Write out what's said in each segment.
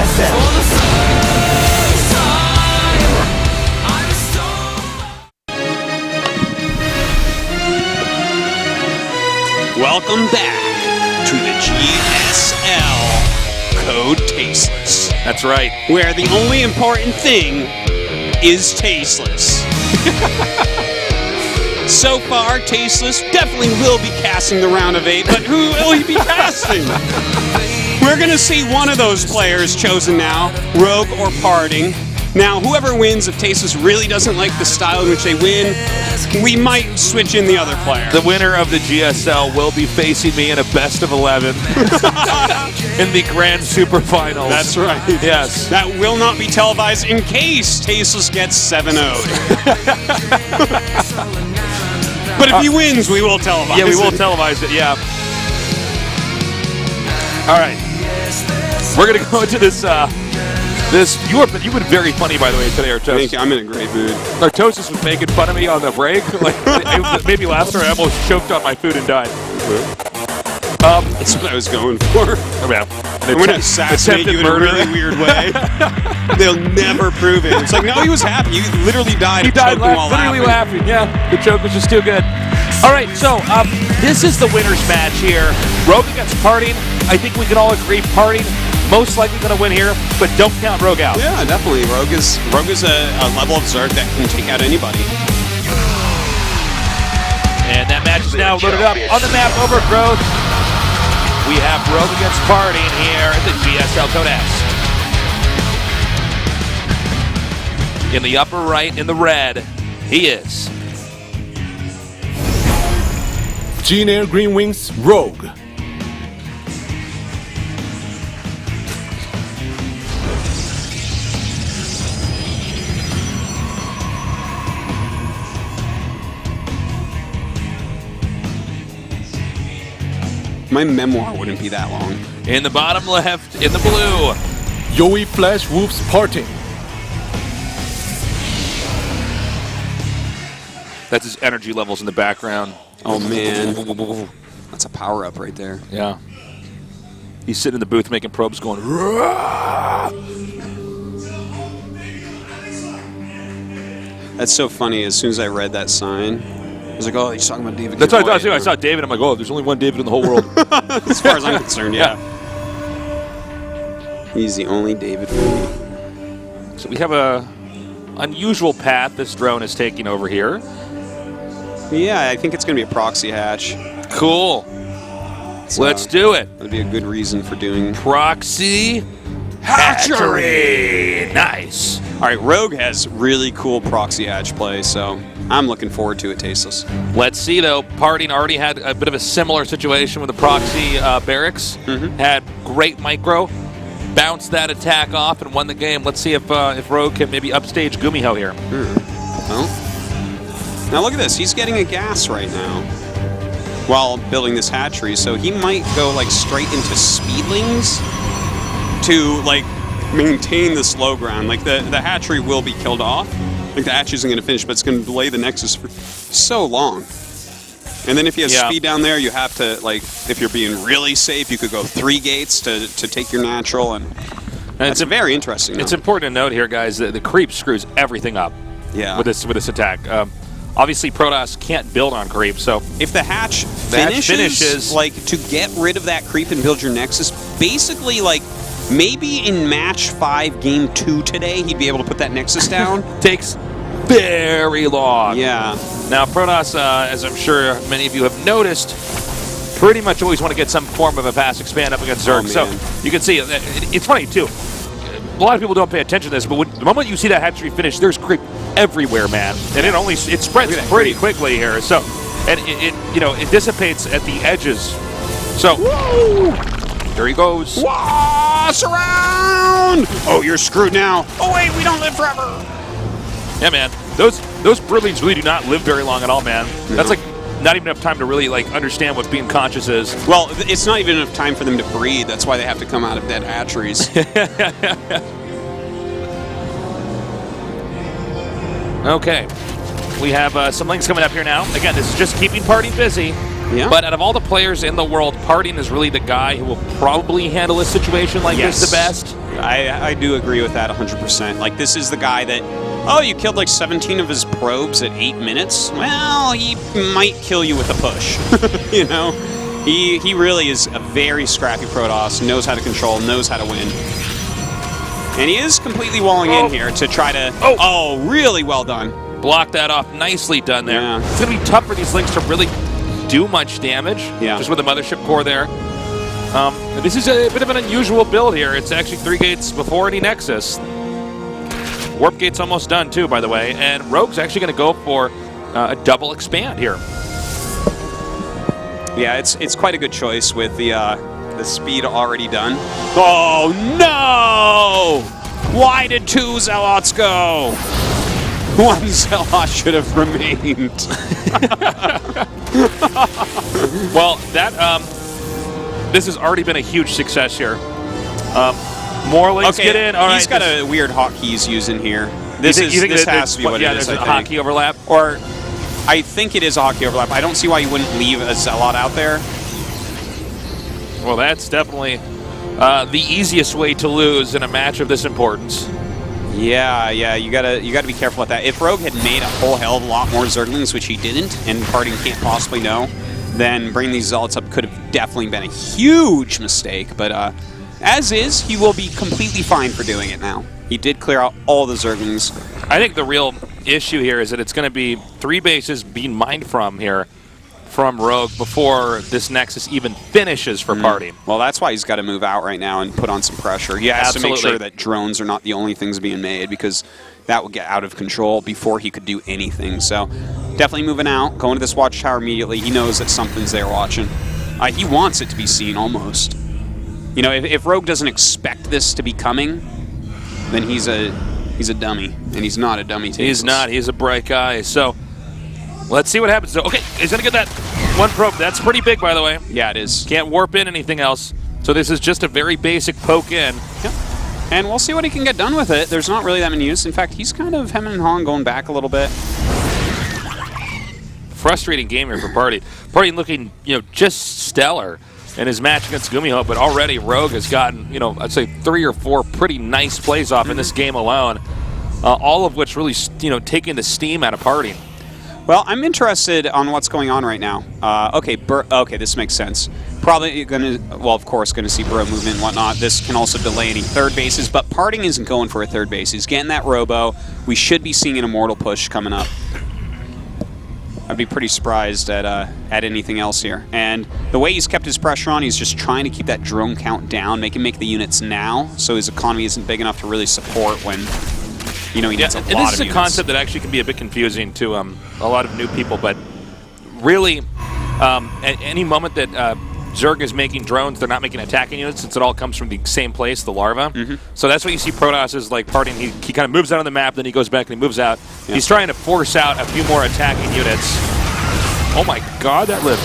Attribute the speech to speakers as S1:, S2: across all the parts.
S1: GSL.
S2: Welcome back to the GSL Code Tasteless.
S3: That's right.
S2: Where the only important thing is tasteless. So far, tasteless definitely will be casting the round of 8, but who will he be casting? We're going to see one of those players chosen now, Rogue or Parting. Now, whoever wins, if Tasteless really doesn't like the style in which they win, we might switch in the other player.
S3: The winner of the GSL will be facing me in a best of 11 in the Grand Super Finals.
S2: That's right.
S3: Yes.
S2: That will not be televised in case Tasteless gets 7-0'd. But if he wins, we will televise it.
S3: Yeah, we will televise it, yeah. All right. We're going to go into this... You've been very funny, by the way, today, Artosis.
S2: Thank you. I'm in a great mood.
S3: Artosis was making fun of me on the break. Maybe last night I almost choked on my food and died.
S2: That's what I was going for.
S3: Oh, man.
S2: I'm going to assassinate you in a really weird way. They'll never prove it. It's like, no, he was happy. He literally died.
S3: He died literally laughing. Yeah, the joke was just too good. All right, so this is the winner's match here. Rogue against Parting. I think we can all agree Parting most likely going to win here, but don't count Rogue out.
S2: Yeah, definitely. Rogue is a level of Zerg that can take out anybody.
S3: And that match is now loaded up on the map. Overgrowth. We have Rogue against Parting here at the GSL Code S. In the upper right, in the red, he is
S4: Gene Green Wings Rogue.
S2: My memoir wouldn't be that long.
S3: in the bottom left, in the blue.
S4: Yoey Flash Wolves Parting.
S3: That's his energy levels in the background.
S2: Oh, man. That's a power-up right there.
S3: Yeah. He's sitting in the booth making probes going, "Rah!"
S2: That's so funny. As soon as I read that sign, I was like, oh, he's talking about David.
S3: That's what I thought, too. I saw David. I'm like, oh, there's only one David in the whole world.
S2: As far as I'm concerned, yeah. He's the only David for me.
S3: So we have a unusual path this drone is taking over here.
S2: Yeah, I think it's going to be a proxy hatch.
S3: Cool.
S2: So
S3: let's do it.
S2: That'd be a good reason for doing
S3: proxy hatchery. Nice.
S2: All right, Rogue has really cool proxy hatch play, so I'm looking forward to it, Tasteless.
S3: Let's see, though. Parting already had a bit of a similar situation with the proxy barracks. Had great micro, bounced that attack off, and won the game. Let's see if Rogue can maybe upstage Gumiho here.
S2: Well, now look at this. He's getting a gas right now while building this hatchery, so he might go like straight into speedlings to like maintain the slow ground. Like the hatchery will be killed off. Like the hatchery isn't going to finish, but it's going to delay the Nexus for so long. And then if you have speed down there, you have to, like, if you're being really safe, you could go 3 gates to take your natural, and it's very interesting.
S3: It's important to note here, guys, that the creep screws everything up.
S2: Yeah.
S3: With this attack. Obviously, Protoss can't build on creep, so
S2: if the hatch finishes, like, to get rid of that creep and build your Nexus, basically, like, maybe in match 5, game 2 today, he'd be able to put that Nexus down.
S3: Takes very long.
S2: Yeah.
S3: Now, Protoss, as I'm sure many of you have noticed, pretty much always want to get some form of a fast expand up against Zerg. So you can see, it's funny, too. A lot of people don't pay attention to this, but the moment you see that hatchery finish, there's creep everywhere, man. And it spreads pretty quickly here. So, and it dissipates at the edges. So, there he goes.
S2: Whoa, surround! Oh, you're screwed now. Oh, wait, we don't live forever.
S3: Yeah, man. Those brilliants really do not live very long at all, man. That's like not even enough time to really like understand what being conscious is.
S2: Well, it's not even enough time for them to breed. That's why they have to come out of dead hatcheries.
S3: Okay. We have some links coming up here now. Again, this is just keeping Party busy.
S2: Yeah.
S3: But out of all the players in the world, Parting is really the guy who will probably handle a situation like this the best.
S2: I do agree with that 100%. Like, this is the guy that, oh, you killed like 17 of his probes at 8 minutes? Well, he might kill you with a push. You know? He really is a very scrappy Protoss, knows how to control, knows how to win. And he is completely walling in here to try to... Oh, really well done.
S3: Block that off. Nicely done there.
S2: Yeah.
S3: It's going to be tough for these Lynx to really do much damage.
S2: Yeah.
S3: Just with the Mothership Core there. This is a bit of an unusual build here. It's actually 3 gates before any Nexus. Warp gate's almost done too, by the way. And Rogue's actually going to go for a double expand here.
S2: Yeah, it's quite a good choice with the speed already done. Oh, no! Why did 2 Zealots go? 1 Zealot should have remained.
S3: Well, this has already been a huge success here. More Lynx get in. All
S2: he's got a weird hotkey he's using here. This has to be what it is,
S3: there's
S2: I
S3: a
S2: think.
S3: hotkey overlap.
S2: Or, I think it is a hotkey overlap. I don't see why you wouldn't leave a Zealot out there.
S3: Well, that's definitely the easiest way to lose in a match of this importance.
S2: Yeah, you gotta be careful with that. If Rogue had made a whole hell of a lot more Zerglings, which he didn't, and Parting can't possibly know, then bringing these Zealots up could have definitely been a huge mistake. But as is, he will be completely fine for doing it now. He did clear out all the Zerglings.
S3: I think the real issue here is that it's going to be 3 bases being mined from Rogue before this Nexus even finishes for Parting.
S2: Well, that's why he's got to move out right now and put on some pressure. He has to make sure that drones are not the only things being made, because that would get out of control before he could do anything. So definitely moving out, going to this watchtower immediately. He knows that something's there watching. He wants it to be seen almost. You know, if Rogue doesn't expect this to be coming, then he's a dummy, and he's not a dummy.
S3: He's not. He's a bright guy. So let's see what happens. Okay, he's going to get that 1 probe. That's pretty big, by the way.
S2: Yeah, it is.
S3: Can't warp in anything else. So this is just a very basic poke in.
S2: Yep. And we'll see what he can get done with it. There's not really that many use. In fact, he's kind of hemming and hawing, going back a little bit.
S3: Frustrating game here for Party. Party looking, just stellar in his match against Gumiho, but already Rogue has gotten, I'd say 3 or 4 pretty nice plays off in this game alone. All of which really, taking the steam out of Party.
S2: Well, I'm interested on what's going on right now. Okay, this makes sense. Probably going to, well, of course, going to see Burrow movement and whatnot. This can also delay any third bases, but Parting isn't going for a third base. He's getting that Robo. We should be seeing an Immortal push coming up. I'd be pretty surprised at anything else here. And the way he's kept his pressure on, he's just trying to keep that drone count down, make the units now, so his economy isn't big enough to really support when, he needs a lot of units.
S3: And this is a concept that actually can be a bit confusing to a lot of new people, but really, at any moment that Zerg is making drones, they're not making attacking units, since it all comes from the same place, the larva. So that's why you see Protoss is like Parting. He kind of moves out on the map, then he goes back and he moves out. Yeah. He's trying to force out a few more attacking units. Oh my god, that lived.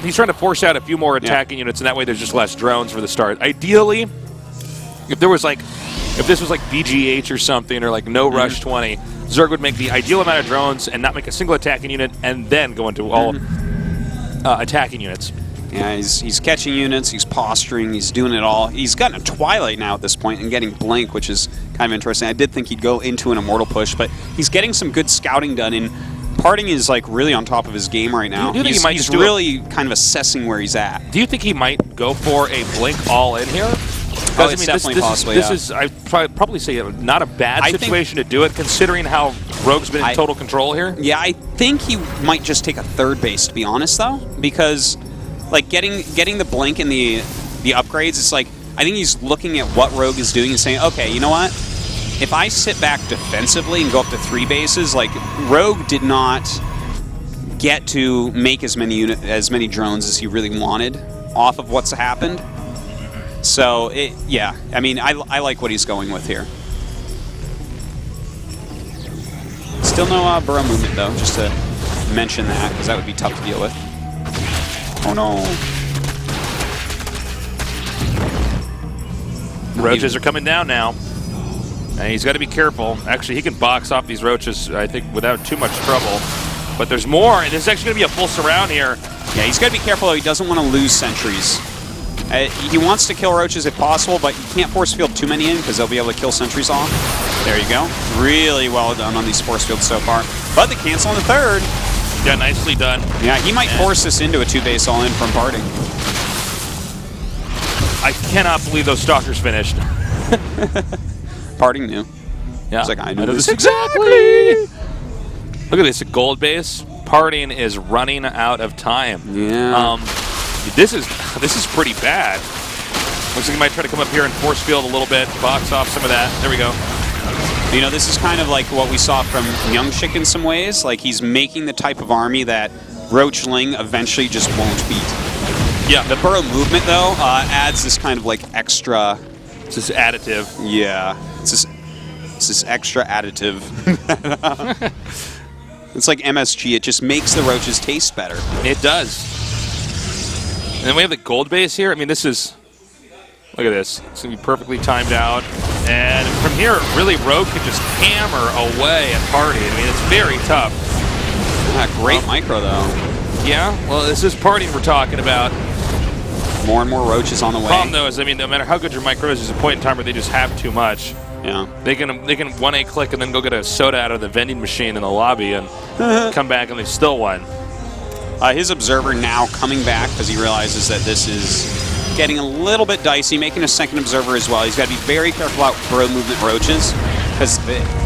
S3: He's trying to force out a few more attacking units, and that way there's just less drones for the start. Ideally, if this was like BGH or something, or like no Rush 20, Zerg would make the ideal amount of drones and not make a single attacking unit, and then go into all attacking units.
S2: Yeah, he's catching units, he's posturing, he's doing it all. He's gotten a Twilight now at this point and getting Blink, which is kind of interesting. I did think he'd go into an Immortal push, but he's getting some good scouting done, and Parting is like really on top of his game right now. He's really kind of assessing where he's at.
S3: Do you think he might go for a Blink all in here?
S2: Oh, it's definitely possible,
S3: This is, I'd probably say, not a bad situation to do it, considering how Rogue's been in total control here.
S2: Yeah, I think he might just take a third base, to be honest, though, because like getting the Blink and the upgrades, it's like, I think he's looking at what Rogue is doing and saying, okay, you know what? If I sit back defensively and go up to 3 bases, like, Rogue did not get to make as many drones as he really wanted off of what's happened. So, yeah, I mean, I like what he's going with here. Still no Burrow movement, though, just to mention that, because that would be tough to deal with. Oh, no.
S3: Roaches are coming down now. And he's got to be careful. Actually, he can box off these roaches, I think, without too much trouble. But there's more, and this is actually going to be a full surround here.
S2: Yeah, he's got to be careful, though. He doesn't want to lose sentries. He wants to kill roaches if possible, but you can't force field too many in because they'll be able to kill sentries off. There you go. Really well done on these force fields so far. But the cancel on the third.
S3: Yeah, nicely done.
S2: Yeah, he might force this into a 2-base all-in from parting.
S3: I cannot believe those stalkers finished.
S2: Parting knew.
S3: Yeah,
S2: He's like, I know this
S3: exactly. Look at this, a gold base. Parting is running out of time.
S2: Yeah.
S3: This is pretty bad. Looks like he might try to come up here and force field a little bit, box off some of that. There we go.
S2: You know, this is kind of like what we saw from Youngshik in some ways. Like, he's making the type of army that Roachling eventually just won't beat.
S3: Yeah.
S2: The burrow movement, though, adds this kind of, like, extra...
S3: It's this additive.
S2: Yeah. It's this extra additive. It's like MSG. It just makes the roaches taste better.
S3: It does. And then we have the gold base here. I mean, this is... Look at this. It's going to be perfectly timed out. And from here, really, Rogue can just hammer away at Party. I mean, it's very tough.
S2: Great micro, though.
S3: Yeah? Well, this is Party we're talking about.
S2: More and more roaches on the way.
S3: The problem, though, is, I mean, no matter how good your micro is, there's a point in time where they just have too much.
S2: Yeah.
S3: They can 1A click and then go get a soda out of the vending machine in the lobby and come back and they still won.
S2: His observer now coming back because he realizes that this is getting a little bit dicey, making a second observer as well. He's got to be very careful about burrow movement roaches because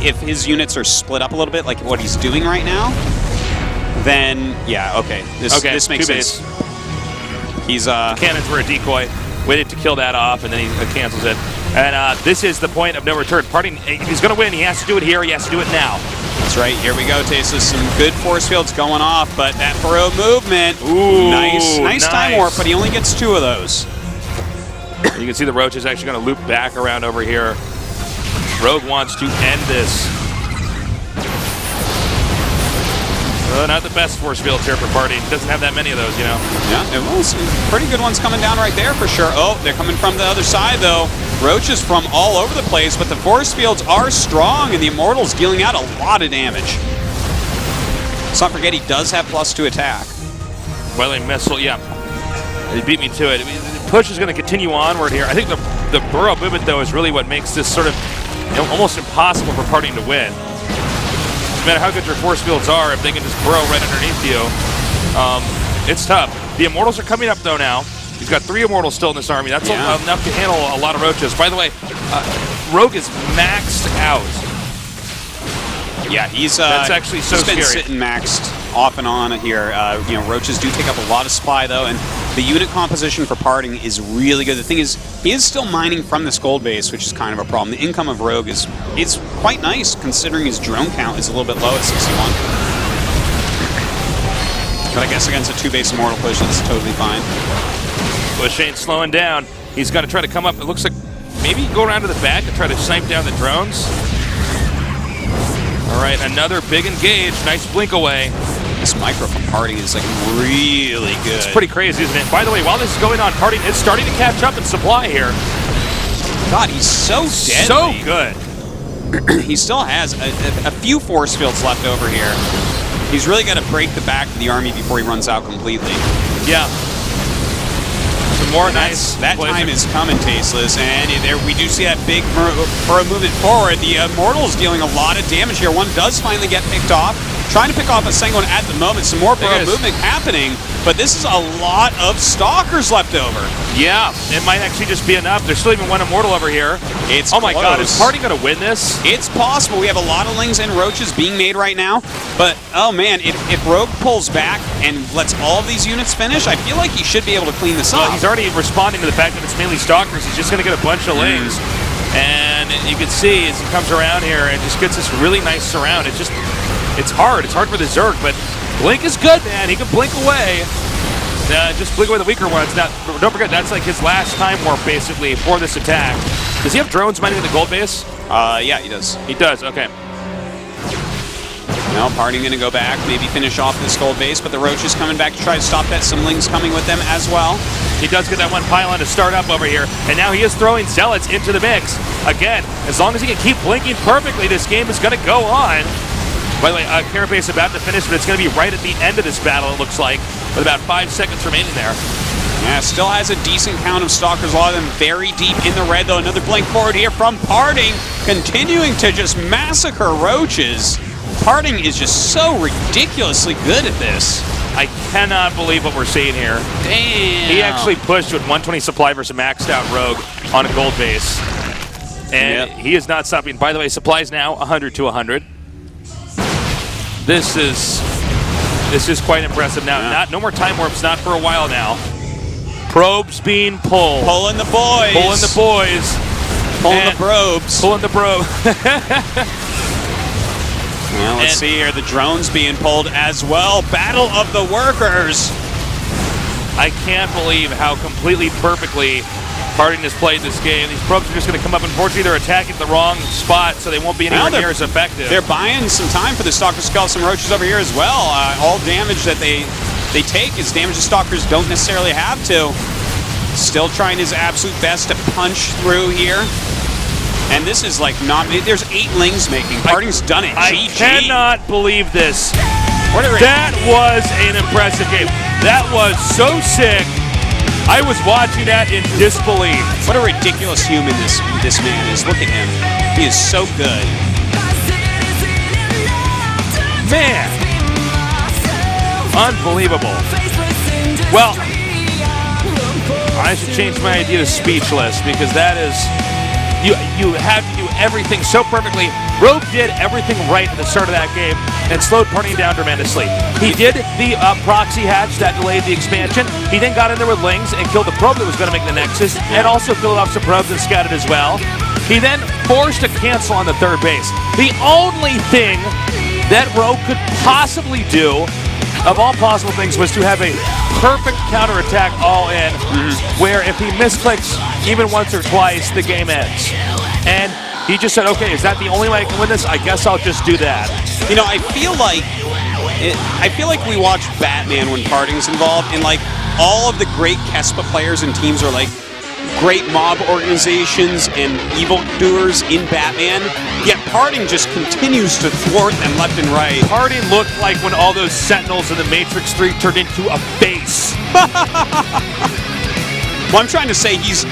S2: if his units are split up a little bit like what he's doing right now, then, yeah, okay. This makes sense. He's
S3: Cannons were a decoy. Waited to kill that off, and then he cancels it. And this is the point of no return. Parting, if he's going to win, he has to do it here. He has to do it now.
S2: That's right. Here we go, Tasteless. Some good force fields going off, but that burrow movement.
S3: Ooh,
S2: nice time warp, but he only gets 2 of those.
S3: You can see the Roach is actually going to loop back around over here. Rogue wants to end this. Not the best force fields here for Party. Doesn't have that many of those, you know.
S2: Yeah, well, some pretty good ones coming down right there for sure. Oh, they're coming from the other side, though. Roach is from all over the place, but the force fields are strong, and the Immortal's dealing out a lot of damage. Let's not forget he does have +2 attack.
S3: Well, a missile, yeah. They beat me to it. I mean, the push is going to continue onward here. I think the burrow movement, though, is really what makes this sort of almost impossible for Party to win. No matter how good your force fields are, if they can just burrow right underneath you, it's tough. The Immortals are coming up, though, now. He's got 3 Immortals still in this army. That's enough to handle a lot of roaches. By the way, Rogue is maxed out.
S2: Yeah, he's
S3: that's actually so
S2: been
S3: scary.
S2: Sitting maxed off and on here. You know, roaches do take up a lot of supply, though, and the unit composition for Parting is really good. The thing is, he is still mining from this gold base, which is kind of a problem. The income of Rogue is quite nice, considering his drone count is a little bit low at 61. But I guess against a 2-base Immortal push, it's totally fine.
S3: Bush ain't slowing down. He's got to try to come up. It looks like maybe go around to the back and try to snipe down the drones. All right, another big engage. Nice blink away.
S2: This micro from Parting is like really good.
S3: It's pretty crazy, isn't it? By the way, while this is going on, Parting is starting to catch up in supply here.
S2: God, he's so deadly.
S3: So good.
S2: He still has a few force fields left over here. He's really got to break the back of the army before he runs out completely.
S3: Yeah. Some more nice.
S2: That time is coming, Tasteless, and there we do see that big burrow movement forward. The Immortal's dealing a lot of damage here. One does finally get picked off. Trying to pick off a Sengon at the moment. Some more burrow movement happening, but this is a lot of Stalkers left over.
S3: Yeah, it might actually just be enough. There's still even 1 Immortal over here.
S2: It's
S3: oh my
S2: close.
S3: God, is Party going to win this?
S2: It's possible. We have a lot of Lings and Roaches being made right now, but oh man, if Rogue pulls back and lets all of these units finish, I feel like he should be able to clean this up.
S3: He's already responding to the fact that it's mainly Stalkers. He's just going to get a bunch of Lings. And you can see as he comes around here and just gets this really nice surround. It's hard. It's hard for the Zerg, but Blink is good, man. He can blink away. Just blink away the weaker ones. Now, don't forget, that's like his last time warp, basically, for this attack. Does he have drones mining at the gold base?
S2: Yeah, he does.
S3: He does, okay.
S2: Now, Parting going to go back, maybe finish off this gold base, but the Roach is coming back to try to stop that. Some Lings coming with them as well.
S3: He does get that 1 pylon to start up over here, and now he is throwing Zealots into the mix. Again, as long as he can keep blinking perfectly, this game is going to go on. By the way, Carapace about to finish, but it's going to be right at the end of this battle, it looks like. with about 5 seconds remaining there.
S2: Yeah, still has a decent count of Stalkers, a lot of them very deep in the red, though. Another blink forward here from Parting, continuing to just massacre roaches. Parting is just so ridiculously good at this.
S3: I cannot believe what we're seeing here.
S2: Damn.
S3: He actually pushed with 120 supply versus a maxed out Rogue on a gold base. And he is not stopping. By the way, supplies now 100 to 100. This is quite impressive now.
S2: Yeah.
S3: No more time warps, not for a while now. Probes being pulled.
S2: Pulling the boys.
S3: Pulling the boys.
S2: Pulling the probes.
S3: Pulling the probe.
S2: Well, let's see here. The drones being pulled as well. Battle of the workers.
S3: I can't believe how completely perfectly Parting has played this game. These probes are just going to come up. Unfortunately, they're attacking the wrong spot, so they won't be anywhere near as effective.
S2: They're buying some time for the Stalkers to kill some roaches over here as well. All damage that they take is damage the Stalkers don't necessarily have to. Still trying his absolute best to punch through here. And this is like not. There's 8 lings making. Parting's done it.
S3: I
S2: GG.
S3: cannot believe this. That was an impressive game. That was so sick. I was watching that in disbelief.
S2: What a ridiculous human this man is. Look at him. He is so good.
S3: Man. Unbelievable. Well, I should change my idea to speechless, because that is, you have to do everything so perfectly. Rogue did everything right at the start of that game and slowed Parting down tremendously. He did the proxy hatch that delayed the expansion. He then got in there with lings and killed the probe that was going to make the Nexus, and also killed off some probes and scouted as well. He then forced a cancel on the third base. The only thing that Rogue could possibly do, of all possible things, was to have a perfect counterattack all in, where if he misclicks even once or twice, the game ends. And he just said, okay, is that the only way I can win this? I guess I'll just do that.
S2: You know, I feel like we watch Batman when Parting's involved, and like all of the great Kespa players and teams are like great mob organizations and evildoers in Batman, yet Parting just continues to thwart them left and right.
S3: Parting looked like when all those Sentinels in the Matrix 3 turned into a face.
S2: Well, I'm trying to say he's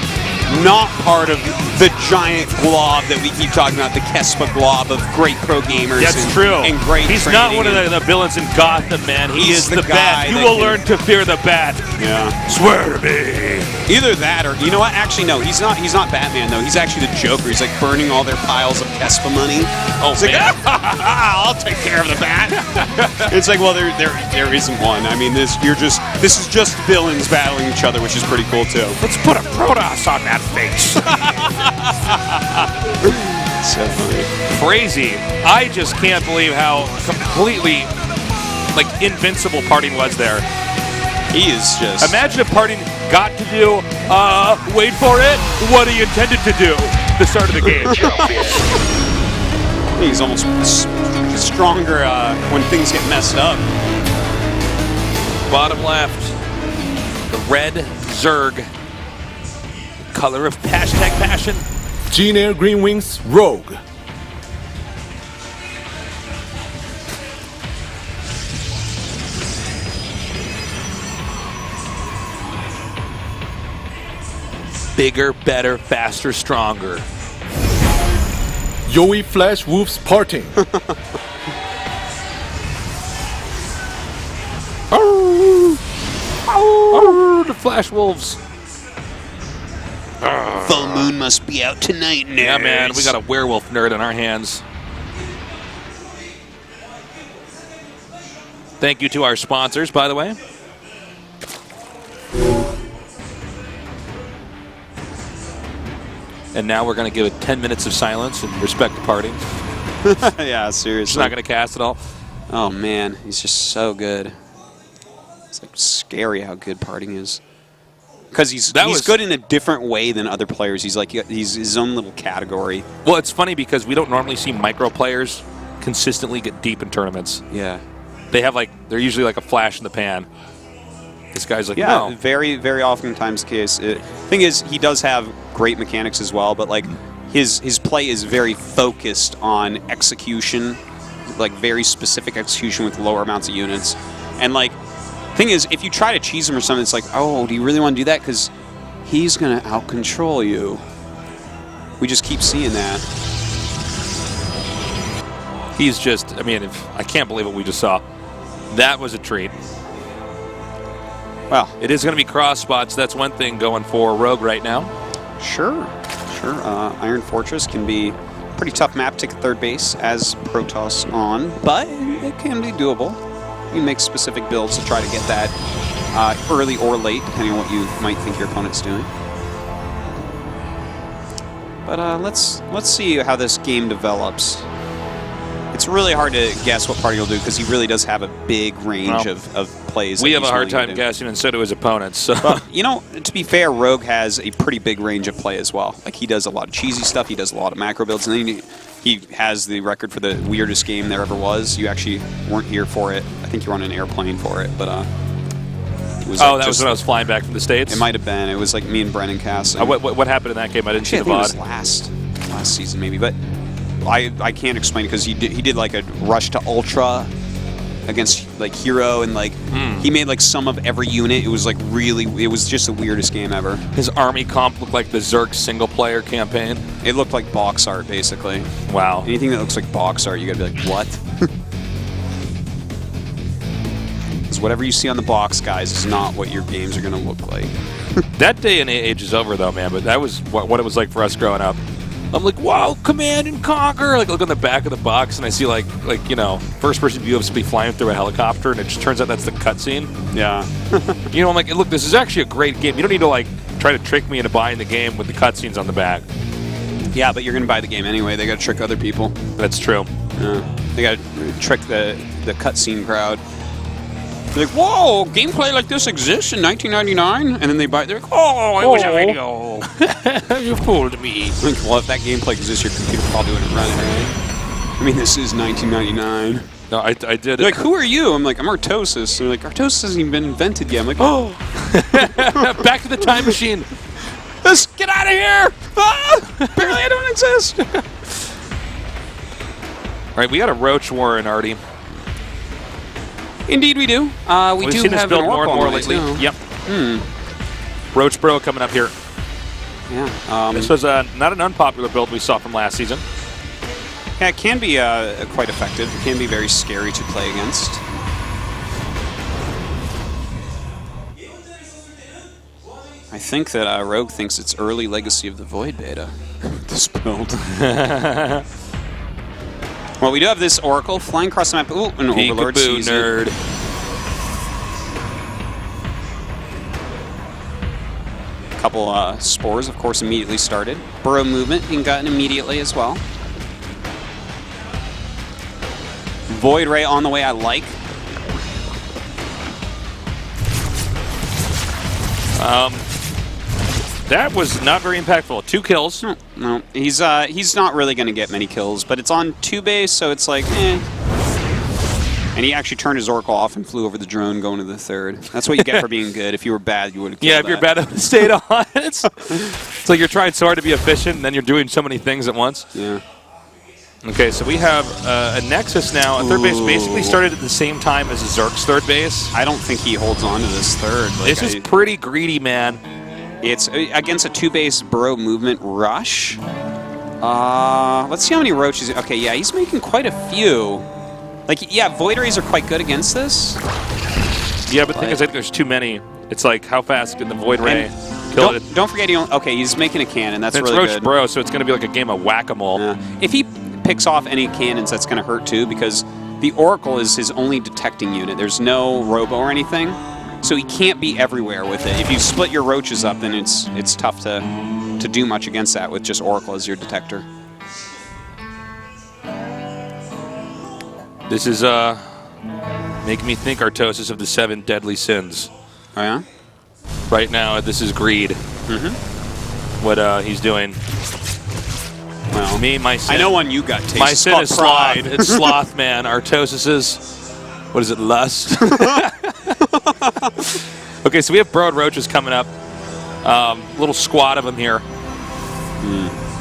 S2: not part of the giant glob that we keep talking about, the Kespa glob of great pro gamers.
S3: That's true.
S2: And great
S3: He's not one of the villains in Gotham, man. He is the Bat. You will learn to fear the Bat.
S2: Yeah.
S3: Swear to me.
S2: Either that, or you know what? Actually, no. He's not Batman though. He's actually the Joker. He's like burning all their piles of Kespa money.
S3: Oh,
S2: he's like, I'll take care of the Bat. It's like, well, there isn't one. I mean, this is just villains battling each other, which is pretty cool too.
S3: Let's put a Protoss on that face.
S2: So funny.
S3: Crazy. I just can't believe how completely invincible Parting was there.
S2: He is just.
S3: Imagine if Parting got to do, wait for it, what he intended to do at the start of the game.
S2: He's almost stronger when things get messed up.
S3: Bottom left, the red Zerg, color of #passion.
S4: Gene Air Green Wings Rogue.
S3: Bigger, better, faster, stronger.
S4: Yowie Flash Wolves Parting.
S3: The Flash Wolves.
S2: Full moon must be out tonight, nerds.
S3: Yeah, man, we got a werewolf nerd on our hands. Thank you to our sponsors, by the way. And now we're going to give it 10 minutes of silence in respect to Parting.
S2: Yeah, seriously.
S3: He's not going to cast at all.
S2: Oh, man. He's just so good. It's like scary how good Parting is. Because he's good in a different way than other players. He's his own little category.
S3: Well, it's funny because we don't normally see micro players consistently get deep in tournaments.
S2: Yeah.
S3: They have they're usually like a flash in the pan. This guy's like,
S2: yeah,
S3: no.
S2: very, very oftentimes the case. Thing is, he does have great mechanics as well, but his play is very focused on execution, very specific execution with lower amounts of units, and Thing is, if you try to cheese him or something, it's like, oh, do you really want to do that? Because he's going to out-control you. We just keep seeing that.
S3: He's just, I mean, I can't believe what we just saw. That was a treat.
S2: Well,
S3: it is going to be cross spots. That's one thing going for Rogue right now.
S2: Sure. Iron Fortress can be a pretty tough map to third base as Protoss on, but it can be doable. You can make specific builds to try to get that early or late, depending on what you might think your opponent's doing. But let's see how this game develops. It's really hard to guess what party he'll do because he really does have a big range of plays.
S3: We have a hard time guessing, and so do his opponents. So.
S2: Well, you know, to be fair, Rogue has a pretty big range of play as well. Like, he does a lot of cheesy stuff, he does a lot of macro builds, and then he has the record for the weirdest game there ever was. You actually weren't here for it. I think you were on an airplane for it, but it was
S3: that was when I was flying back from the States?
S2: It might have been. It was like me and Brennan Cass.
S3: What happened in that game? I didn't see the VOD.
S2: It was last season maybe, but I can't explain it because he did like a rush to Ultra against like Hero, and like he made like some of every unit. It was like it was just the weirdest game ever.
S3: His army comp looked like the Zerg single player campaign.
S2: It looked like box art basically.
S3: Wow.
S2: Anything that looks like box art, you gotta be like, what? Because whatever you see on the box, guys, is not what your games are gonna look like.
S3: That day and age is over though, man. But that was what it was like for us growing up. I'm like, wow, Command and Conquer! Like, look on the back of the box, and I see like you know, first-person view of somebody flying through a helicopter, and it just turns out that's the cutscene.
S2: Yeah.
S3: You know, I'm like, look, this is actually a great game. You don't need to like try to trick me into buying the game with the cutscenes on the back.
S2: Yeah, but you're gonna buy the game anyway. They gotta trick other people.
S3: That's true.
S2: Yeah. They gotta trick the cutscene crowd. They're like, whoa, gameplay like this exists in 1999? And then they buy it, they're like, oh, it was a video.
S3: You fooled me.
S2: Like, well, if that gameplay exists, your computer probably wouldn't run it, right? I mean, this is 1999.
S3: No, I did.
S2: They're like, who are you? I'm like, I'm Artosis. They're like, Artosis hasn't even been invented yet. I'm like, oh.
S3: Back to the time machine.
S2: Let's get out of here. Ah, apparently I don't exist.
S3: All right, we got a Roach war in Artie.
S2: Indeed we do. We've
S3: seen this build more and more lately.
S2: Too.
S3: Yep. Roach Bro coming up here.
S2: Yeah.
S3: This was not an unpopular build we saw from last season.
S2: Yeah, it can be quite effective. It can be very scary to play against. I think that Rogue thinks it's early legacy of the Void beta, this build. Well, we do have this Oracle flying across the map. Ooh, an Overlord sees
S3: nerd.
S2: A couple spores, of course, immediately started. Burrow movement being gotten immediately as well. Void Ray on the way, I like.
S3: That was not very impactful. 2 kills.
S2: No, he's not really going to get many kills, but it's on 2 base, so it's like, eh. And he actually turned his Oracle off and flew over the drone going to the 3rd. That's what you get for being good. If you were bad, you would have killed
S3: Yeah, if you're bad, it would have stayed on. It's like you're trying so hard to be efficient, and then you're doing so many things at once.
S2: Yeah.
S3: Okay, so we have a Nexus now. A third base basically started at the same time as Zerk's third base.
S2: I don't think he holds on to this 3rd. Like,
S3: this is pretty greedy, man.
S2: It's against a 2-base Burrow movement rush. Let's see how many roaches. Okay, yeah, he's making quite a few. Like, yeah, Void Rays are quite good against this.
S3: Yeah, but the thing is, I think there's too many. It's like, how fast can the Void Ray kill it?
S2: Don't forget, okay, he's making a cannon. That's really
S3: Roach
S2: good.
S3: Bro, so it's going to be like a game of whack-a-mole.
S2: Yeah. If he picks off any cannons, that's going to hurt too, because the Oracle is his only detecting unit. There's no Robo or anything. So he can't be everywhere with it. If you split your roaches up, then it's tough to do much against that with just Oracle as your detector.
S3: This is making me think Artosis of the 7 deadly sins.
S2: Oh yeah?
S3: Right now, this is greed. What he's doing.
S2: Well,
S3: my sin.
S2: I know one you got taste.
S3: My sin is
S2: pride.
S3: sloth. It's sloth, man. Artosis is, what is it, lust? Okay, so we have Broad Roaches coming up. Little squad of them here.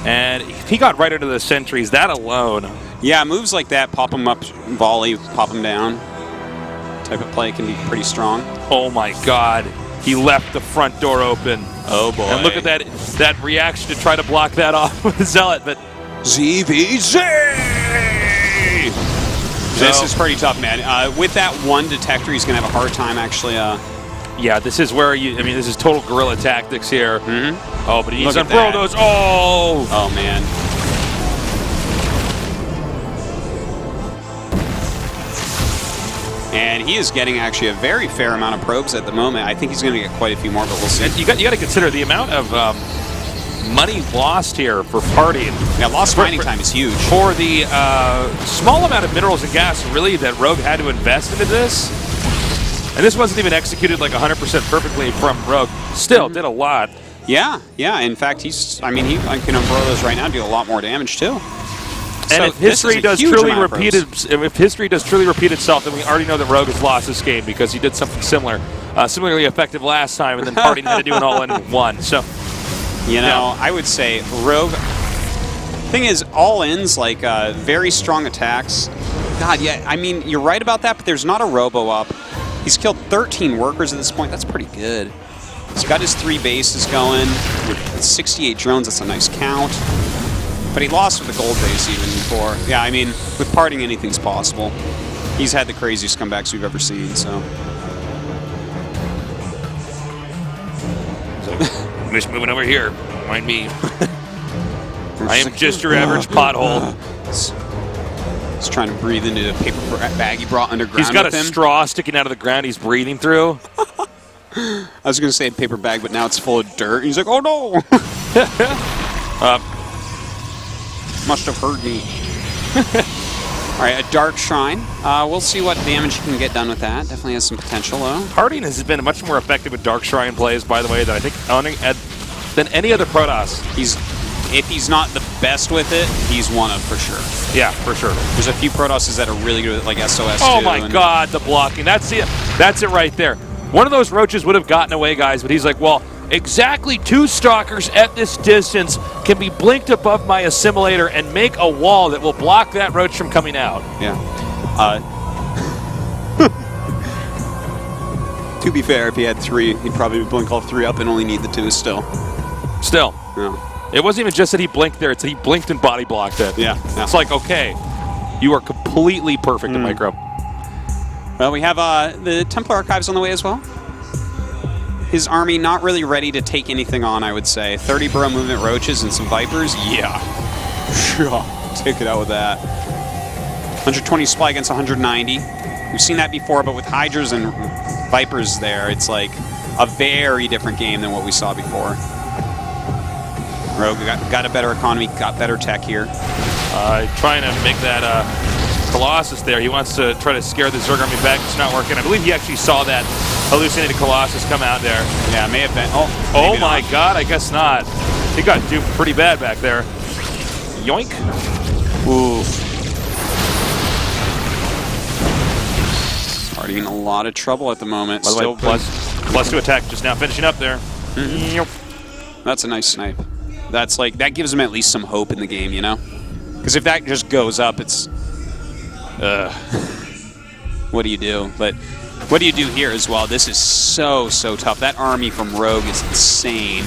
S3: And if he got right into the sentries, that alone.
S2: Yeah, moves like that, pop them up, volley, pop them down. type of play can be pretty strong.
S3: Oh my God. He left the front door open.
S2: Oh boy.
S3: And look at that reaction to try to block that off with the Zealot, but
S2: ZvT! This is pretty tough, man. With that one detector, he's going to have a hard time actually.
S3: Yeah, this is where this is total guerrilla tactics here.
S2: Mm-hmm.
S3: Oh, but he needs
S2: Look
S3: to
S2: at
S3: throw
S2: that.
S3: those. Oh!
S2: Oh, man. And he is getting actually a very fair amount of probes at the moment. I think he's going to get quite a few more, but we'll see.
S3: And you got to consider the amount of money lost here for partying.
S2: Yeah, lost mining time is huge.
S3: For the small amount of minerals and gas, really, that Rogue had to invest into this. And this wasn't even executed like 100% perfectly from Rogue. Still, did a lot.
S2: Yeah. In fact, he can unfurl those right now and do a lot more damage, too.
S3: And
S2: So
S3: if history
S2: this is a huge amount of probes.
S3: if history does truly repeat itself, then we already know that Rogue has lost this game because he did something similar, similarly effective last time, and then Party had to do an all-in and won. So,
S2: you know, I would say Rogue. Thing is, all-ins like very strong attacks. God, yeah. I mean, you're right about that, but there's not a robo up. He's killed 13 workers at this point. That's pretty good. He's got his 3 bases going with 68 drones. That's a nice count. But he lost with the gold base even before. Yeah, I mean, with parting, anything's possible. He's had the craziest comebacks we've ever seen, so.
S3: I'm just moving over here. Mind me. I am just your average pothole.
S2: He's trying to breathe into the paper bag he brought underground.
S3: He's got
S2: with
S3: a
S2: him.
S3: straw sticking out of the ground he's breathing through.
S2: I was going to say a paper bag, but now it's full of dirt. He's like, oh no! Must have heard me. All right, a Dark Shrine. We'll see what damage you can get done with that. Definitely has some potential, though.
S3: Harding has been much more effective with Dark Shrine plays, by the way, than I think than any other Protoss.
S2: If he's not the best with it, he's one of for sure.
S3: Yeah, for sure.
S2: There's a few Protosses that are really good with like SOS.
S3: Oh my God, the blocking. That's it. That's it right there. One of those roaches would have gotten away, guys, but he's like, well, exactly 2 stalkers at this distance can be blinked above my assimilator and make a wall that will block that roach from coming out.
S2: Yeah. To be fair, if he had 3, he'd probably blink all 3 up and only need the 2 still.
S3: Still.
S2: Yeah.
S3: It wasn't even just that he blinked there, it's that he blinked and body blocked it.
S2: Yeah.
S3: It's like, okay, you are completely perfect in micro.
S2: Well, we have the Templar Archives on the way as well. His army not really ready to take anything on, I would say. 30 burrow movement roaches and some Vipers. Yeah. Sure. Take it out with that. 120 supply against 190. We've seen that before, but with Hydras and Vipers there, it's like a very different game than what we saw before. Rogue got a better economy, got better tech here.
S3: Trying to make that Colossus there. He wants to try to scare the Zerg army back. It's not working. I believe he actually saw that hallucinated Colossus come out there.
S2: Yeah, may have been.
S3: Oh my God, I guess not. He got duped pretty bad back there. Yoink.
S2: Ooh. Already in a lot of trouble at the moment.
S3: By the way, plus 2 attack just now finishing up there. Yep.
S2: That's a nice snipe. That's like, that gives him at least some hope in the game, you know? Because if that just goes up, it's... what do you do? But what do you do here as well? This is so tough. That army from Rogue is insane.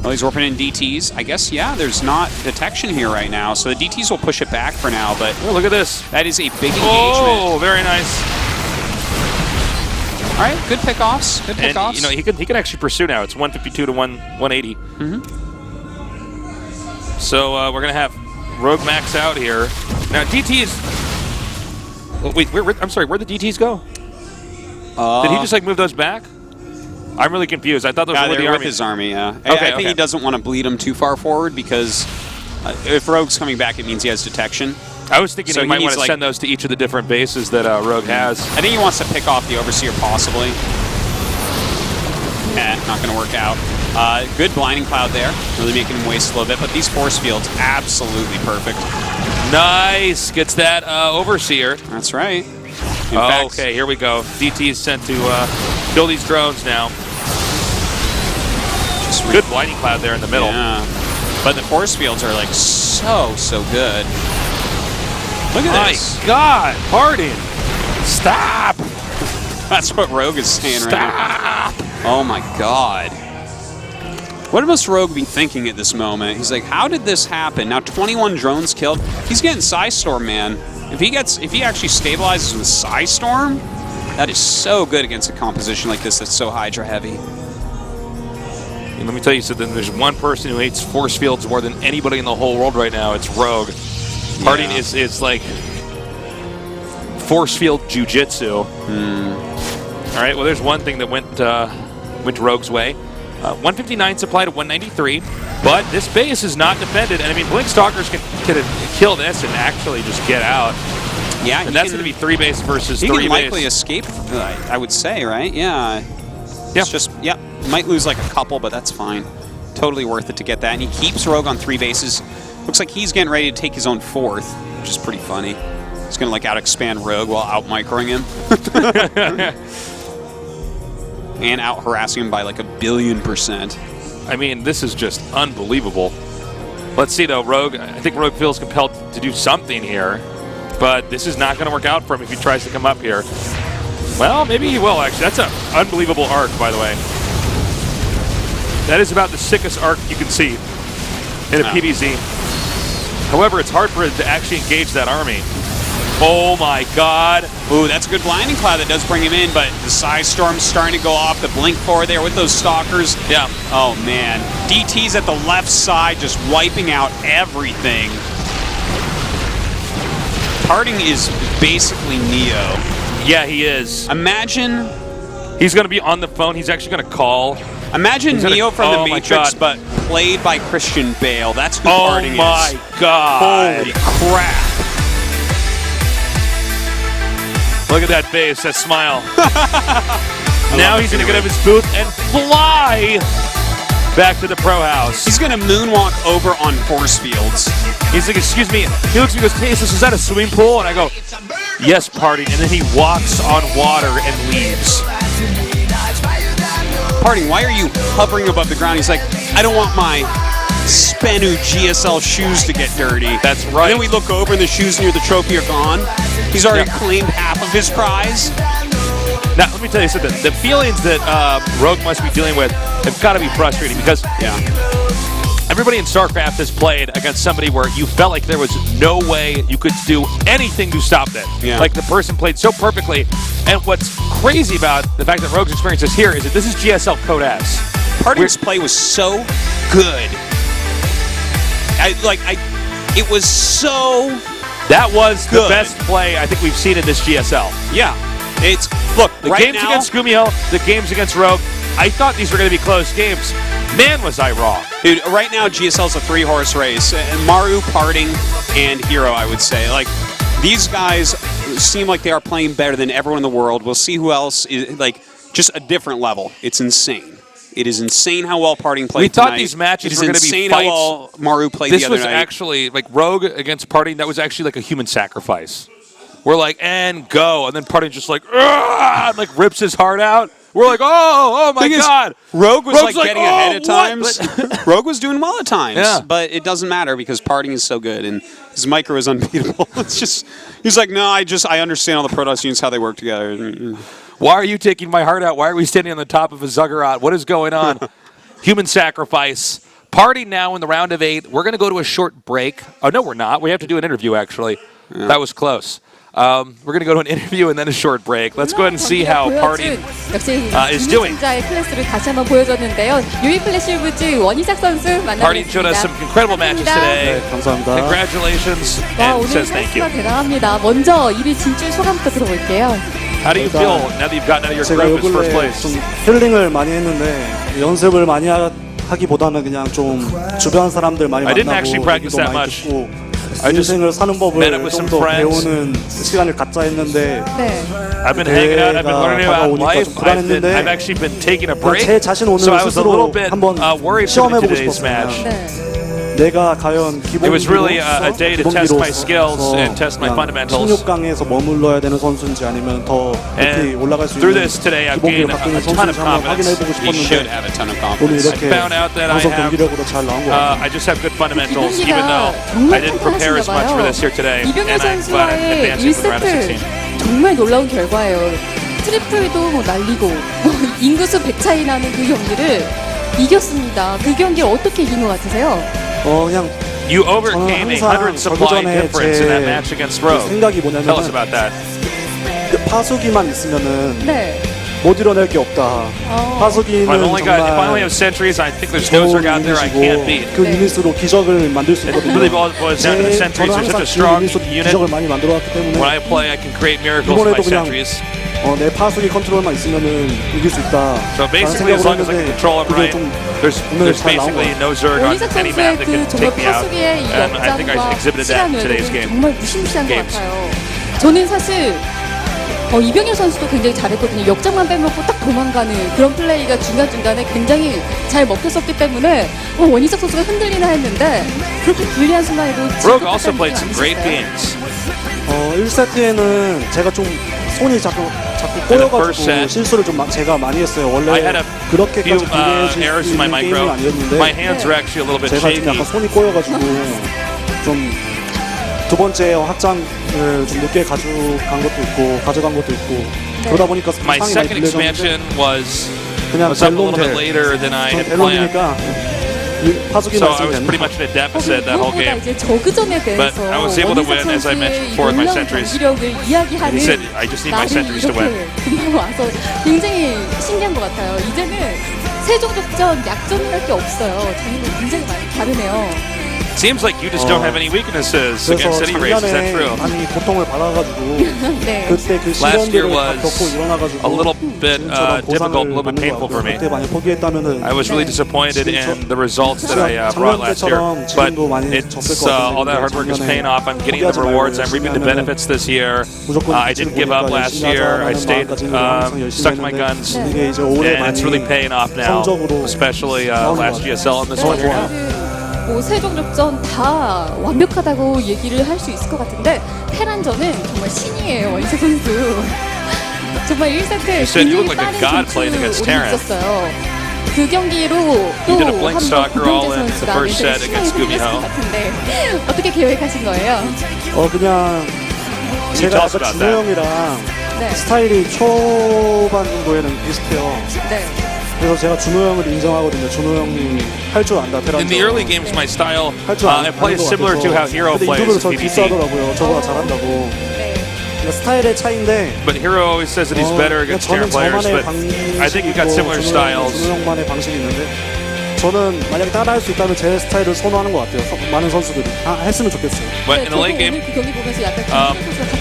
S2: Oh, he's warping in DTs. I guess, yeah, there's not detection here right now, so the DTs will push it back for now, but...
S3: Oh, look at this.
S2: That is a big engagement.
S3: Oh, very nice.
S2: All right, good pickoffs. Good pickoffs.
S3: And, you know, he can actually pursue now. It's 152 to 180.
S2: Mm-hmm.
S3: So we're going to have Rogue max out here. Now, DTs... Oh, wait, I'm sorry, where'd the DTs go? Did he just, like, move those back? I'm really confused. I thought those were with the army.
S2: With his army, yeah.
S3: Okay,
S2: I think he doesn't want to bleed him too far forward because if Rogue's coming back, it means he has detection.
S3: I was thinking
S2: So
S3: he might
S2: he
S3: want to
S2: needs,
S3: send those to each of the different bases that Rogue has.
S2: I think he wants to pick off the Overseer, possibly. Not going to work out. Good Blinding Cloud there. Really making him waste a little bit, but these force fields, absolutely perfect.
S3: Nice. Gets that Overseer.
S2: That's right.
S3: Okay, here we go. DT is sent to kill these drones now. Good Blinding Cloud there in the middle.
S2: Yeah. But the force fields are like so good. Look at this.
S3: My God, Harding. Stop!
S2: That's what Rogue is saying right now.
S3: Stop!
S2: Oh my god. What must Rogue be thinking at this moment? He's like, how did this happen? Now 21 drones killed. He's getting Psystorm, man. If he actually stabilizes with Psystorm, that is so good against a composition like this that's so Hydra heavy.
S3: And let me tell you something, there's one person who hates force fields more than anybody in the whole world right now. It's Rogue. Parting is like force field jujitsu. All right, well, there's one thing that went Rogue's way. 159 supply to 193, but this base is not defended. And I mean, Blink Stalkers can kill this and actually just get out.
S2: Yeah,
S3: and that's going to be 3 base versus 3
S2: base.
S3: He
S2: can likely escape, I would say, right? Yeah. It's just, might lose like a couple, but that's fine. Totally worth it to get that. And he keeps Rogue on 3 bases. Looks like he's getting ready to take his own 4th, which is pretty funny. He's going to like out-expand Rogue while out-microing him. And out-harassing him by like 1,000,000,000%.
S3: I mean, this is just unbelievable. Let's see, though. Rogue, I think Rogue feels compelled to do something here, but this is not going to work out for him if he tries to come up here. Well, maybe he will, actually. That's an unbelievable arc, by the way. That is about the sickest arc you can see in a PvZ. However, it's hard for it to actually engage that army. Oh my god.
S2: Ooh, that's a good blinding cloud that does bring him in, but the Psystorm's starting to go off. The Blink 4 there with those Stalkers.
S3: Yeah.
S2: Oh man. DT's at the left side just wiping out everything. Parting is basically Neo.
S3: Yeah, he is.
S2: Imagine...
S3: He's going to be on the phone. He's actually going to call.
S2: Imagine Neo from the Matrix, but played by Christian Bale. That's who Parting is.
S3: Oh my god.
S2: Holy crap.
S3: Look at that face, that smile. Now he's going to get out of his booth and fly back to the pro house.
S2: He's going to moonwalk over on force fields.
S3: He's like, excuse me. He looks at me and goes, hey, is that a swimming pool? And I go, yes, Parting. And then he walks on water and leaves.
S2: Parting, why are you hovering above the ground? He's like, I don't want my SBENU GSL shoes to get dirty.
S3: That's right.
S2: And then we look over and the shoes near the trophy are gone. He's already claimed half of his prize.
S3: Now, let me tell you something. The feelings that Rogue must be dealing with have got to be frustrating because everybody in StarCraft has played against somebody where you felt like there was no way you could do anything to stop them.
S2: Yeah.
S3: Like the person played so perfectly. And what's crazy about the fact that Rogue's experience is here is that this is GSL Code S.
S2: Parting's play was so good. It was so
S3: That was
S2: good.
S3: The best play I think we've seen in this GSL.
S2: Yeah. It's, look,
S3: the
S2: right
S3: games
S2: now,
S3: against Gumiel, the games against Rogue, I thought these were going to be close games. Man, was I wrong.
S2: Dude, right now GSL's a 3-horse race. Maru, Parting, and Hero, I would say. Like, these guys seem like they are playing better than everyone in the world. We'll see who else is, like, just a different level. It's insane. It is insane how well Parting played tonight.
S3: We thought these matches were going to be
S2: insane
S3: fights.
S2: How well Maru played the other night.
S3: This was actually, like, Rogue against Parting, that was actually like a human sacrifice. We're like, and go. And then Parting just like, and like rips his heart out. We're like, oh my God.
S2: Rogue was like getting ahead at times.
S3: But
S2: Rogue was doing well at times.
S3: Yeah.
S2: But it doesn't matter because Parting is so good and his micro is unbeatable. It's just, he's like, no, I understand all the Protoss units, how they work together.
S3: Why are you taking my heart out? Why are we standing on the top of a Zuggurat? What is going on? Human sacrifice. Parting now in the round of 8. We're going to go to a short break. Oh, no, we're not. We have to do an interview, actually. Yeah. That was close. We're going to go to an interview and then a short break. Let's go ahead and see how Parting is doing. Parting showed us some incredible matches today. Congratulations and says thank you. How do you feel now that you've gotten out of your group as first place?
S1: 힐링을 많이 했는데 연습을 많이 하기보다는 그냥 좀 주변 사람들 많이
S3: I didn't actually
S1: 만나고
S3: practice that
S1: 얘기도 많이
S3: much.
S1: 듣고
S3: I just
S1: 인생을 사는 법을
S3: met up with
S1: 좀
S3: some
S1: 더
S3: friends.
S1: 배우는 시간을 갖자 했는데
S3: I've been hanging out. I've been learning about life. I've actually been taking a break.
S1: 제 자신 오늘
S3: So I was a little
S1: 스스로
S3: bit
S1: 한번
S3: worried for
S1: 시험해보고
S3: today's
S1: 싶었어요.
S3: match.
S1: 내가 과연
S3: It was really a day to test my skills and test my fundamentals.
S1: 16강에서 머물러야 되는 선수인지 아니면 더 높이 올라갈 수
S3: through
S1: 있는
S3: this today, I've
S1: 기본기를
S3: gained
S1: 갖고 있는
S3: a ton of
S1: 선수인지 한번 확인해보고
S3: confidence.
S2: He should
S1: 싶었는데
S2: have a ton of
S1: 오늘
S2: confidence.
S1: 이렇게
S3: I found out that I
S1: 방송
S3: have,
S1: 경기력으로 잘 나온 것 같아요.
S3: I just have good fundamentals,
S5: 경기가
S3: even though
S5: 정말
S3: I didn't prepare as much for this here today.
S5: 이병렬
S3: And I'm glad I'm
S5: 선수와의
S3: advancing to the round of
S5: 1세트
S3: 16.
S5: 정말 놀라운 결과예요. 트리플도 뭐 날리고 인구수 100 차이 나는 그 경기를 이겼습니다. 그 경기를 어떻게 이긴 것 같으세요?
S1: 그냥
S3: You overcame a 100 supply
S1: 전에
S3: difference in that
S1: 제
S3: match against Rogue.
S1: 생각이
S3: Tell us
S1: 뭐냐면
S3: about that.
S1: 파수기만 있으면은
S5: 네.
S1: 못 이뤄낼 게 없다. 파수기는
S3: If I only
S1: 정말
S3: have sentries, I think there's no Zerg out there I can't beat.
S1: 그 유닛으로 기적을 만들 수
S3: It
S1: 있거든요.
S3: really boils down to the sentries.
S1: 저는
S3: They're
S1: 항상
S3: such a strong
S1: 그 유닛으로
S3: unit.
S1: 기적을 많이 만들어왔기 때문에
S3: When I play, I can create miracles with my
S1: 이번에도 그냥
S3: sentries.
S1: 내 파수기 컨트롤만 있으면은 이길 수 있다.
S3: So basically, as long as I can control them right, there's basically no Zerg on
S5: 원희석
S3: any map
S5: 선수의
S3: that
S5: 그
S3: can
S5: 정말
S3: take me out.
S5: 파수기의 이
S3: And I think I
S5: 역량과
S3: exhibited that
S5: 시간
S3: in today's
S5: 외로는
S3: game.
S5: 정말 무시무시한 것
S3: games.
S5: 같아요. 저는 사실 이병렬 선수도 굉장히 잘했거든요. 역장만 빼먹고 딱 도망가는 그런 플레이가 중간중간에 굉장히 잘 먹혔었기 때문에 원희석 선수가 흔들리나 했는데 그렇게 불리한 순간에도
S3: Rogue also played some great games.
S1: 1세트에는 제가 좀 손이 자꾸
S3: first
S1: 꼬여가지고
S3: set,
S1: 실수를 좀 제가 많이 했어요.
S3: I
S1: 원래
S3: had a
S1: 그렇게까지
S3: few
S1: 불리해질
S3: errors
S1: 수
S3: in my
S1: 있는
S3: micro.
S1: 게임은 아니었는데
S3: My hands are actually a little bit
S1: 제가 지금
S3: shaky.
S1: 약간 손이 꼬여가지고 좀 두 번째 확장을 좀 늦게 가져간 것도 있고 그러다 보니까
S3: My
S1: 상황이 많이
S3: second
S1: 불리해졌는데
S3: expansion was
S1: 그냥
S3: up a little bit
S1: 벨론델
S3: later than I had planned.
S1: 벨론이니까 파수기만
S3: So I
S1: 있으면
S3: was pretty
S1: 됩니다.
S3: much in a deficit that whole
S5: 무엇보다
S3: game.
S5: 이제 저그전에 대해서
S3: But I was able to win, as I mentioned before, with my
S5: 놀라운
S3: sentries.
S5: 경기력을 이야기하는
S3: He said, I just need my
S5: 날이
S3: sentries to
S5: 이렇게
S3: win.
S5: 금방 와서 굉장히 신기한 것 같아요. 이제는 세종족전 약점이랄 게 없어요. 장르가 굉장히 많이 다르네요.
S3: Seems like you just don't have any weaknesses against
S1: 그래서
S3: any race. Is that
S1: 작년에
S3: true?
S1: 많이 고통을 받아가지고
S5: 네.
S1: 그때 그
S3: Last year
S1: 시련들을 다
S3: was
S1: 겪고 일어나가지고
S3: a little bit
S1: 지금처럼
S3: difficult, a
S1: 보상을
S3: little bit
S1: 받는
S3: painful
S1: 것
S3: for me.
S1: 같아요. 그때 많이 포기했다면은
S3: I was really disappointed in the results that I brought last year. But it's all that hard work is paying off. I'm getting the rewards. I'm reaping the benefits this year. I didn't give up last year. I stayed stuck to my guns.
S1: 이게 이제 올해
S3: And it's really
S1: 많이
S3: paying off now, especially last GSL and this one here now.
S5: 뭐 세종족전 다 완벽하다고 얘기를 할 수 있을 것 같은데 테란전은 정말 신이에요. 원희석 선수. 정말 1세트
S3: said you look
S5: 굉장히
S3: like a
S5: 빠른
S3: god playing against
S5: 진출을
S3: Terran.
S5: 올렸었어요. 그 경기로
S3: You did a blink
S5: 또한번
S3: stalker all in
S5: 고병재
S3: the
S5: 선수가
S3: first set
S5: 굉장히
S3: against
S5: 신나게
S3: Gumiho.
S5: 흘렸을 것 같은데 어떻게 계획하신 거예요?
S1: 그냥 제가
S3: tell us
S1: 약간
S3: about
S1: 준호 형이랑
S5: 네.
S1: 스타일이 초반 정도에는 비슷해요.
S5: 네.
S1: 그래서 제가 준호 형을 인정하거든요. 준호 형이 할 줄 안다. 테란전.
S3: In the early games, my style
S1: 할줄
S3: I play similar to how Hero
S1: 근데
S3: plays
S1: 인터뷰로
S3: in
S1: 저
S3: PvP.
S1: 디스하더라고요. 저보다 잘한다고.
S5: 네.
S1: 그러니까 스타일의 차이인데
S3: But Hero always says that he's better against Terran players. But I think we've got similar styles.
S1: 준호 형만의 방식이 있는데 저는 만약에 따라할 수 있다면 제 스타일을 선호하는 것 같아요. 많은 선수들이 했으면 좋겠어요.
S3: But in the late game,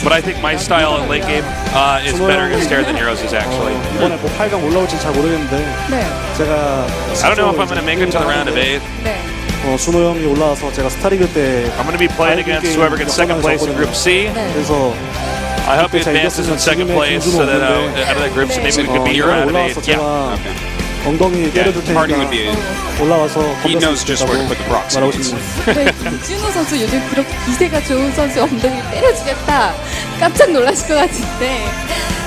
S3: but I think my style in late game is better against Terran than Heroes is actually.
S1: 이번에 뭐 8강 올라올지 잘 모르겠는데
S5: 네.
S1: 제가
S3: I don't know if I'm going to make it to the round of 8.
S5: 네.
S1: 준호 형이 올라와서 제가 스타리그 때
S3: I'm going to be playing against whoever gets second place in Group C.
S5: 네.
S1: 그래서
S3: I hope he advances in second place so that out of that group, so maybe we could beat your round of 8.
S1: 올라와서
S3: Yeah.
S1: 제가 엉덩이 때려줄
S2: Party would
S1: 테니까
S2: be.
S1: 올라와서
S2: He knows just where to put the
S1: 말하고
S2: proxies.
S1: 싶습니다.
S5: 네, 김준호 선수 요즘 그렇게 기세가 좋은 선수 엉덩이를 때려주겠다 깜짝 놀라실 것 같은데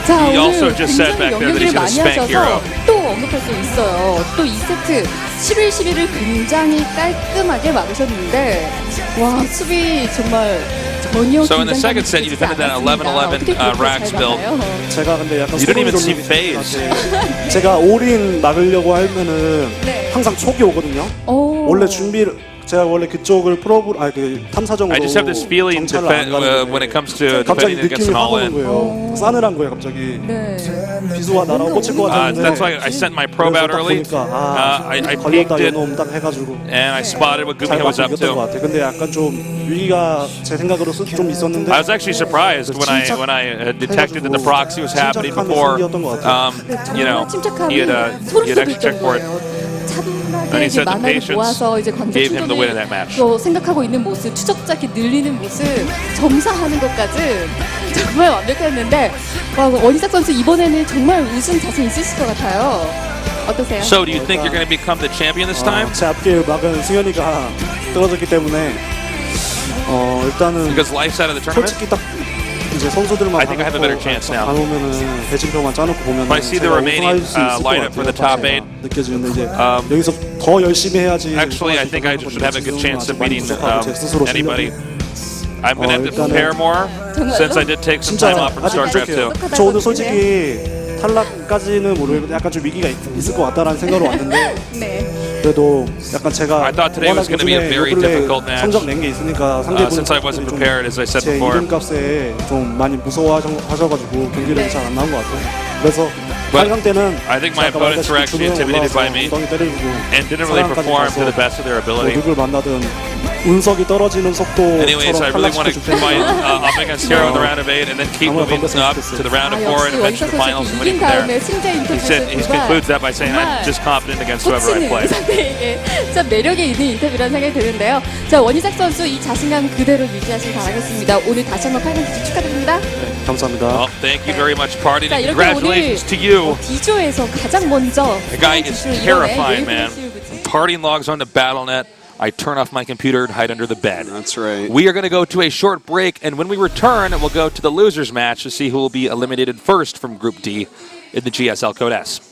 S5: 자
S3: He
S5: 오늘
S3: also just said
S5: 굉장히
S3: back there that he's
S5: 영역을
S3: gonna
S5: 많이
S3: spank
S5: 하셔서
S3: Hero.
S5: 또 언급할 수 있어요. 또 2세트 11-11을 굉장히 깔끔하게 막으셨는데 와 수비 정말 전혀
S3: So in the second set, you defended that 11-11 Rax build.
S1: 제가 근데 약간
S3: You didn't even
S1: 소름이
S3: seem
S1: 돋는
S3: phased.
S1: 것 같아요. 제가 올인 막으려고 하면은
S5: 네.
S1: 항상 촉이 오거든요.
S5: 오.
S1: 원래 준비를 제가 원래 그쪽을 그 탐사정으로
S3: I just have this feeling
S1: 정찰을 안 가는데
S3: when it comes to
S1: 갑자기
S3: defending against
S1: 느낌이
S3: an
S1: 확 오는
S3: all-in.
S1: 거예요. 싸늘한 거예요 갑자기.
S5: 네.
S1: 비수가 날아가 꽂힐 것 같았는데.
S3: That's why I sent my probe out early. I peeked
S1: 걸렸다
S3: it
S1: 연놈 딱 해가지고
S3: and I spotted what
S1: 잘
S3: Gumiho was up
S1: 이겼던 것
S3: to.
S1: 같아요. 근데 약간 좀 위기가 제 생각으로 좀 있었는데.
S3: I was actually surprised when I detected that the proxy was happening before. You know, he had actually checked for it. And
S5: 차분하게
S3: he
S5: 이제
S3: said the
S5: 만화를
S3: patience
S5: 모아서 이제 광대
S3: gave him the win in that
S5: 충전을
S3: match.
S5: 또 생각하고 있는 모습, 추적자 이렇게 늘리는 모습, 점사하는 것까지 정말 완벽했는데 원희삭 선수 이번에는 정말 우승 자신 있으실 것 같아요. 어떠세요?
S3: So do you think you're going to become the champion this time?
S1: 제 앞길 막은 승현이가 떨어졌기 때문에 일단은
S3: Because life's out of the tournament?
S1: 솔직히 딱 이제 선수들만
S3: I think I have a better chance now.
S1: 가놓으면은 대진표만 짜놓고 보면
S3: If I see the remaining lineup for the top 8,
S1: 느껴지는데 이제 여기서 더 열심히 해야지.
S3: actually, I think I should have a good chance of beating
S1: 제 스스로
S3: anybody. I'm going to have to
S1: 일단은
S3: prepare more since I did take some time off from StarCraft II.
S1: 저 오늘 솔직히 탈락까지는 모르겠는데 약간 좀 위기가 있을 것 같다라는 생각으로 왔는데
S5: 네.
S1: 그래도 약간 제가
S3: I thought today was
S1: 워낙
S3: going to be a
S1: 요즘에
S3: very
S1: 요 근래
S3: difficult match.
S1: 성적 낸 게 있으니까 상대분이
S3: Since I wasn't
S1: 좀
S3: prepared, as I said
S1: 제
S3: before.
S1: 이름값에 좀 많이 무서워하셔가지고 경기력이
S5: 네.
S1: 잘 안 나온 것 같아요. 그래서
S3: But
S1: 8강 때는
S3: I think my opponents were actually intimidated by me and didn't really perform to the best of their ability.
S1: 누굴 만나든 운석이 떨어지는 속도처럼
S3: Anyways, I really want to
S1: 탈락시켜줄
S3: fight
S1: 테니까
S3: up against Hero in the round of 8 and then keep moving up to the round of 4 and
S5: 역시
S3: eventually
S5: 원희삭
S3: the finals
S5: 선수
S3: and
S5: 이긴
S3: winning from
S5: 다음에
S3: there.
S5: 승자
S3: He
S5: 인터뷰에서
S3: said he concludes that by saying, I'm just confident against whoever I
S5: 코치는
S3: play.
S5: 상대에게 참 매력이 있는 인터뷰라는 생각이 드는데요. 자, 원희삭 선수 이 자신감 그대로 유지하시길 바라겠습니다. 오늘 다시 한번 8강 진출 축하드립니다.
S1: 감사합니다.
S3: Well, thank you very much, Party.
S5: 자, 이렇게
S3: Congratulations to
S5: 오늘
S3: you.
S5: D조에서 가장 먼저
S3: The guy is
S5: 진출을
S3: terrifying,
S5: 이뤄낸
S3: man.
S5: 웨이브리지 슈즈.
S3: Partying logs on the BattleNet. I turn off my computer and hide under the bed.
S2: That's right.
S3: We are going to go to a short break, and when we return, we'll go to the losers match to see who will be eliminated first from Group D in the GSL Code S.